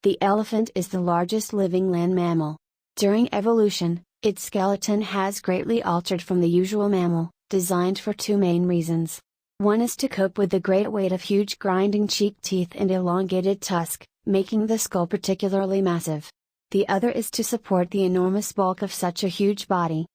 The elephant is the largest living land mammal. During evolution, its skeleton has greatly altered from the usual mammal, designed for two main reasons. One is to cope with the great weight of huge grinding cheek teeth and elongated tusk, making the skull particularly massive. The other is to support the enormous bulk of such a huge body.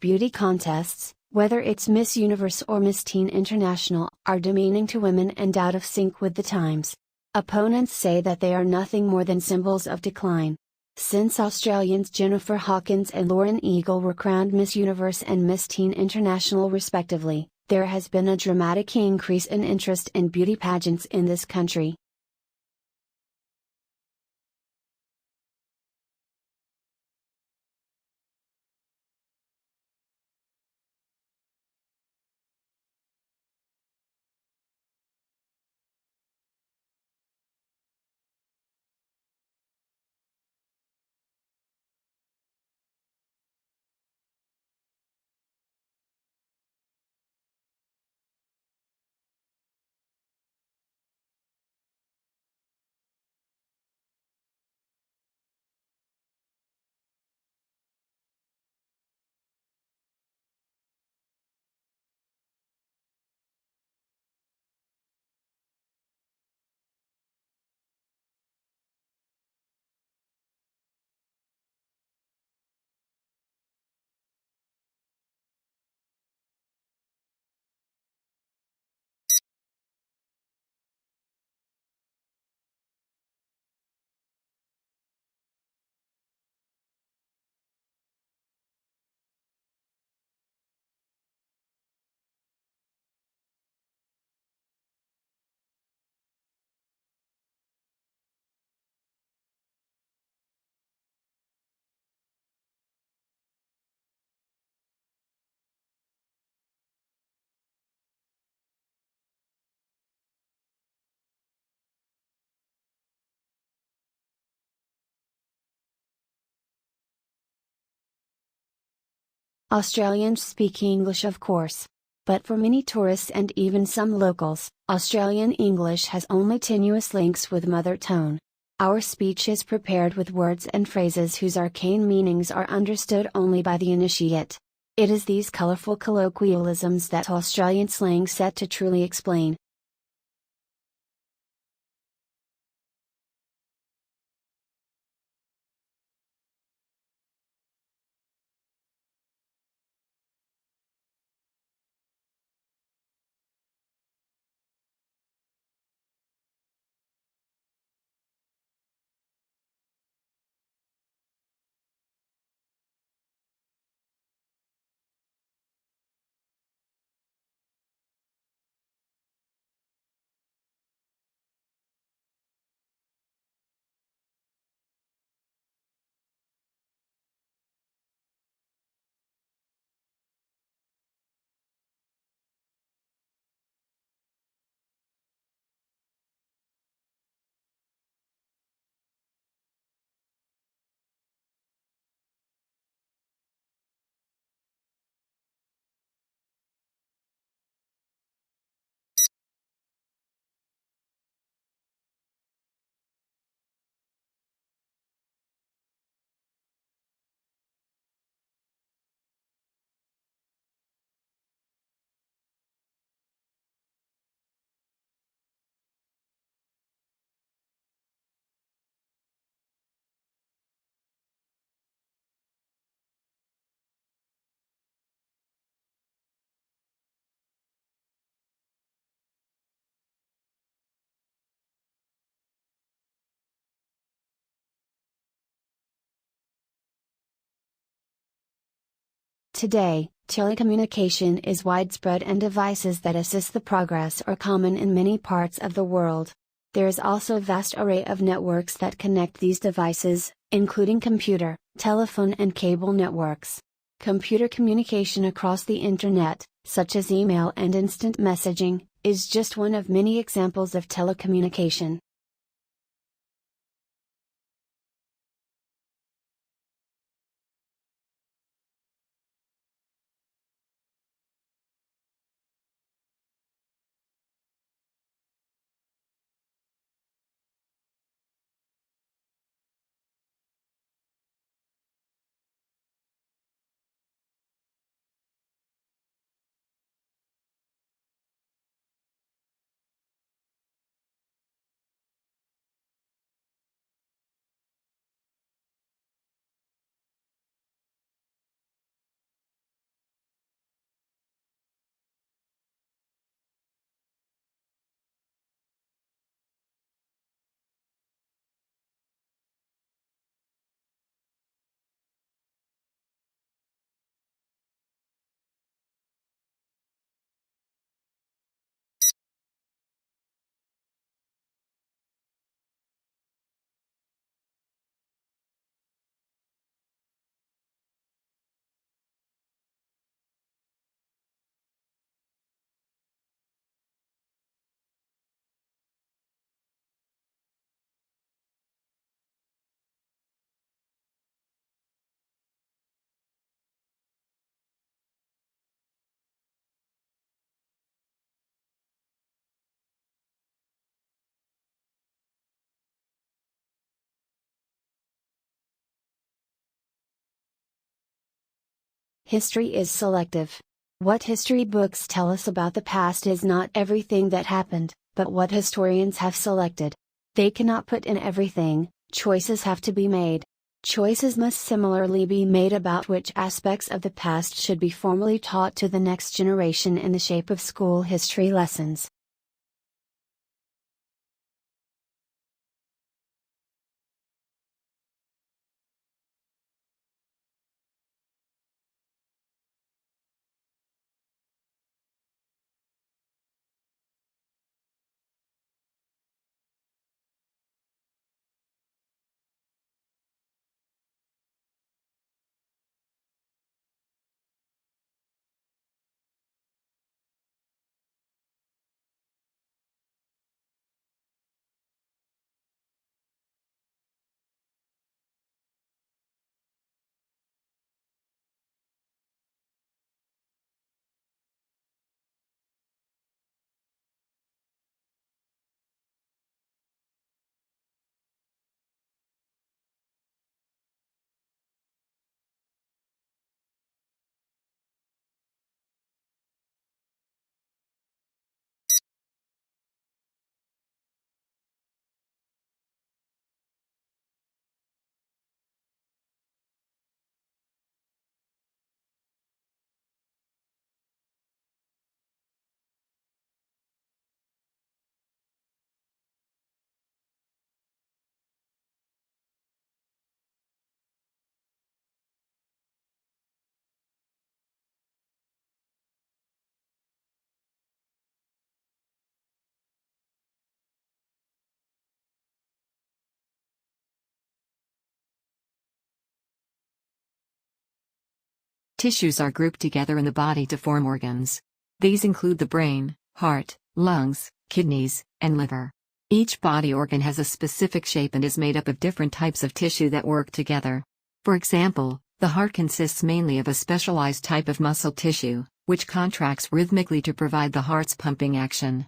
Beauty contests, whether it's Miss Universe or Miss Teen International, are demeaning to women and out of sync with the times. Opponents say that they are nothing more than symbols of decline. Since Australians Jennifer Hawkins and Lauren Eagle were crowned Miss Universe and Miss Teen International respectively, there has been a dramatic increase in interest in beauty pageants in this country. Australians speak English, of course. But for many tourists and even some locals, Australian English has only tenuous links with mother tongue. Our speech is prepared with words and phrases whose arcane meanings are understood only by the initiate. It is these colourful colloquialisms that Australian slang set to truly explain. Today, telecommunication is widespread and devices that assist the progress are common in many parts of the world. There is also a vast array of networks that connect these devices, including computer, telephone and cable networks. Computer communication across the Internet, such as email and instant messaging, is just one of many examples of telecommunication. History is selective. What history books tell us about the past is not everything that happened, but what historians have selected. They cannot put in everything, choices have to be made. Choices must similarly be made about which aspects of the past should be formally taught to the next generation in the shape of school history lessons. Tissues are grouped together in the body to form organs. These include the brain, heart, lungs, kidneys, and liver. Each body organ has a specific shape and is made up of different types of tissue that work together. For example, the heart consists mainly of a specialized type of muscle tissue, which contracts rhythmically to provide the heart's pumping action.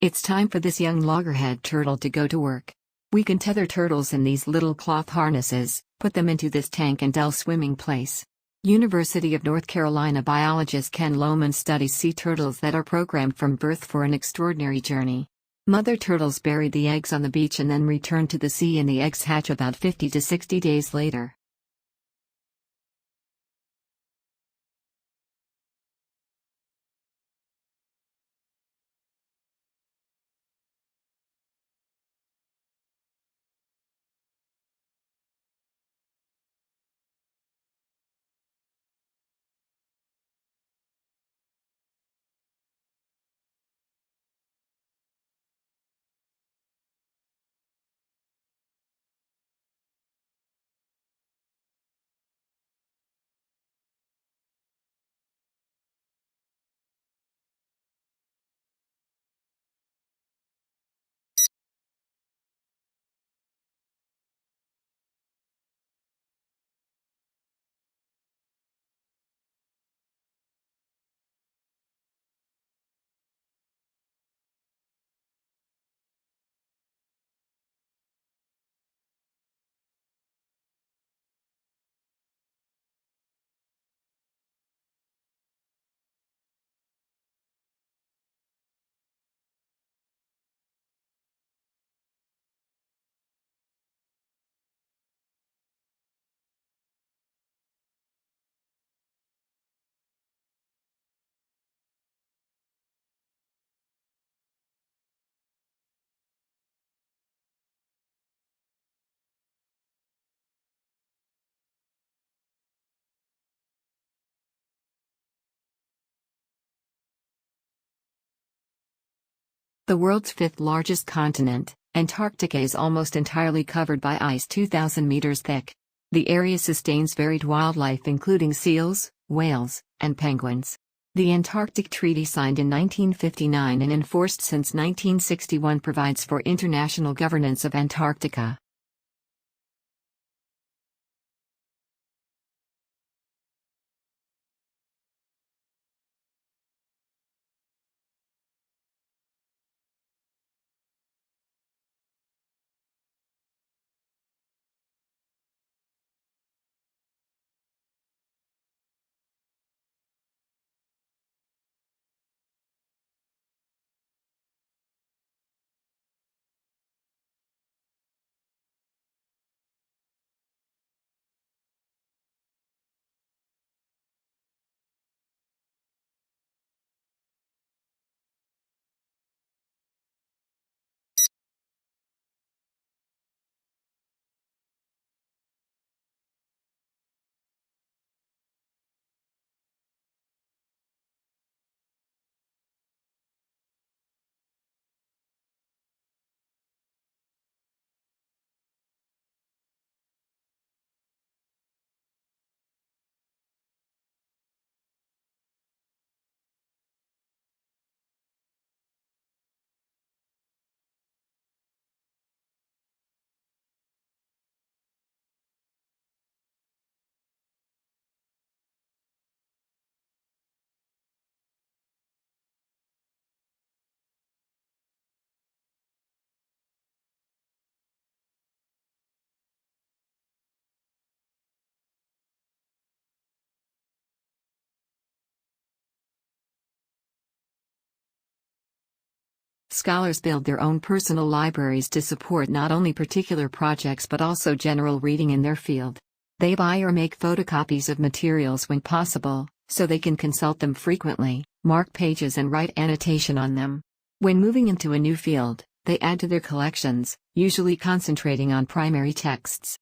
It's time for this young loggerhead turtle to go to work. We can tether turtles in these little cloth harnesses, put them into this tank and they'll swimming place. University of North Carolina biologist Ken Lohman studies sea turtles that are programmed from birth for an extraordinary journey. Mother turtles bury the eggs on the beach and then return to the sea, and the eggs hatch about 50 to 60 days later. The world's fifth largest continent, Antarctica, is almost entirely covered by ice 2,000 meters thick. The area sustains varied wildlife including seals, whales, and penguins. The Antarctic Treaty, signed in 1959 and enforced since 1961, provides for international governance of Antarctica. Scholars build their own personal libraries to support not only particular projects but also general reading in their field. They buy or make photocopies of materials when possible, so they can consult them frequently, mark pages and write annotation on them. When moving into a new field, they add to their collections, usually concentrating on primary texts.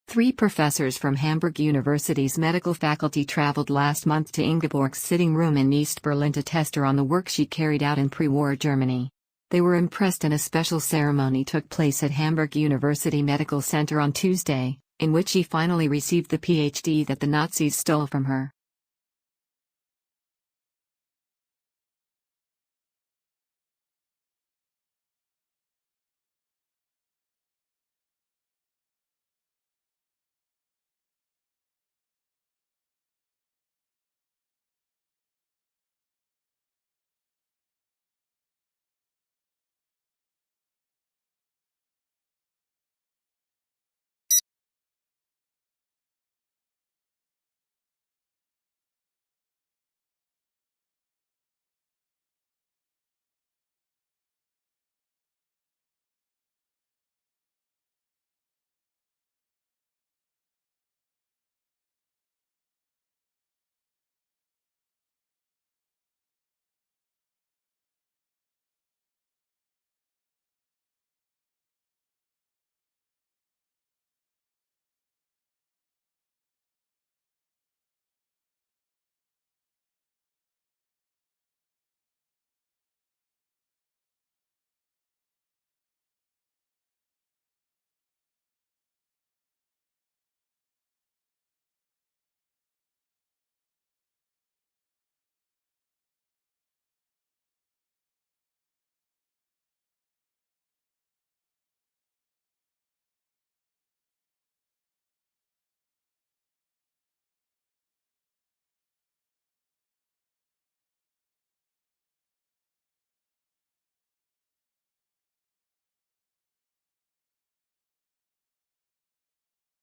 3 professors from Hamburg University's medical faculty traveled last month to Ingeborg's sitting room in East Berlin to test her on the work she carried out in pre-war Germany. They were impressed, and a special ceremony took place at Hamburg University Medical Center on Tuesday, in which she finally received the PhD that the Nazis stole from her.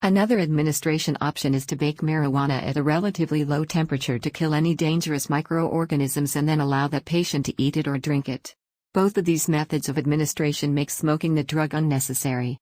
Another administration option is to bake marijuana at a relatively low temperature to kill any dangerous microorganisms and then allow that patient to eat it or drink it. Both of these methods of administration make smoking the drug unnecessary.